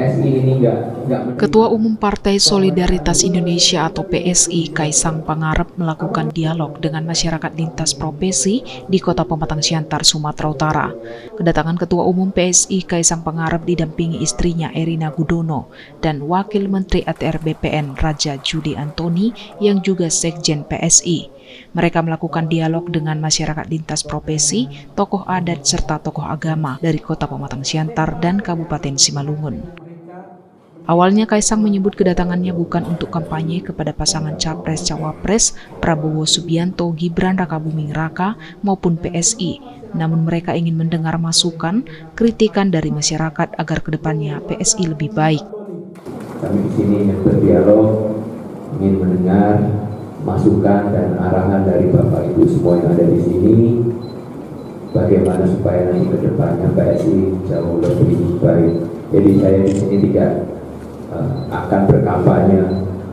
PSI ini nggak. Ketua Umum Partai Solidaritas Indonesia atau PSI, Kaisang Pangarep melakukan dialog dengan masyarakat lintas profesi di Kota Pematang Siantar, Sumatera Utara. Kedatangan Ketua Umum PSI, Kaisang Pangarep didampingi istrinya Erina Gudono dan Wakil Menteri ATR BPN Raja Juli Antoni yang juga Sekjen PSI. Mereka melakukan dialog dengan masyarakat lintas profesi, tokoh adat serta tokoh agama dari Kota Pematang Siantar dan Kabupaten Simalungun. Awalnya Kaisang menyebut kedatangannya bukan untuk kampanye kepada pasangan Capres-Cawapres Prabowo Subianto, Gibran Rakabuming Raka maupun PSI, namun mereka ingin mendengar masukan, kritikan dari masyarakat agar kedepannya PSI lebih baik. Kami di sini ingin berdialog, ingin mendengar masukan dan arahan dari Bapak Ibu semua yang ada di sini, bagaimana supaya nanti kedepannya PSI jauh lebih baik. Jadi saya di sini tidak akan berkampanye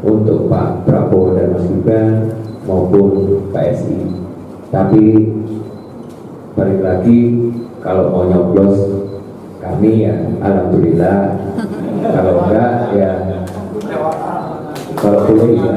untuk Pak Prabowo dan Mas Gibran maupun PSI. Tapi balik lagi, kalau mau nyoblos kami ya alhamdulillah, kalau enggak ya kalau boleh ya.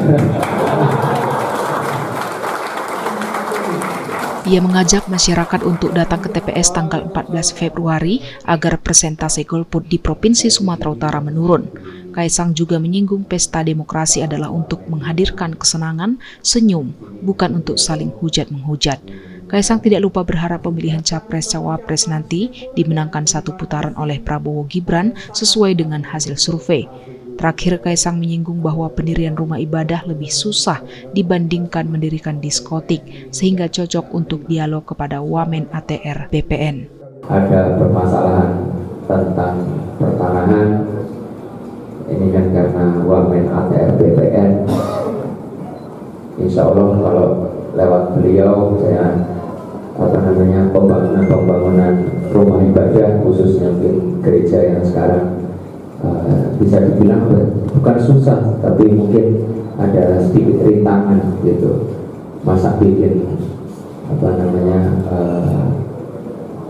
Ia mengajak masyarakat untuk datang ke TPS tanggal 14 Februari agar persentase golput di Provinsi Sumatera Utara menurun. Kaisang juga menyinggung pesta demokrasi adalah untuk menghadirkan kesenangan, senyum, bukan untuk saling hujat-menghujat. Kaisang tidak lupa berharap pemilihan Capres-Cawapres nanti dimenangkan satu putaran oleh Prabowo Gibran sesuai dengan hasil survei. Terakhir, Kaisang menyinggung bahwa pendirian rumah ibadah lebih susah dibandingkan mendirikan diskotik, sehingga cocok untuk dialog kepada Wamen ATR BPN. Ada permasalahan tentang pertanahan, ini kan karena Wamen ATR BPN. Insya Allah kalau lewat beliau saya pembangunan rumah ibadah khususnya mungkin gereja yang sekarang bisa dibilang bukan susah, tapi mungkin ada sedikit rintangan gitu. Masa bikin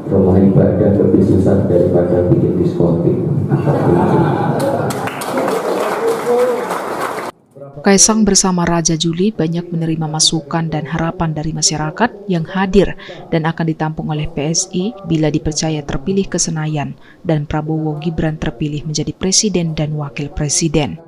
rumah ibadah lebih susah daripada bikin diskotik. Kaisang bersama Raja Juli banyak menerima masukan dan harapan dari masyarakat yang hadir dan akan ditampung oleh PSI bila dipercaya terpilih ke Senayan dan Prabowo Gibran terpilih menjadi presiden dan wakil presiden.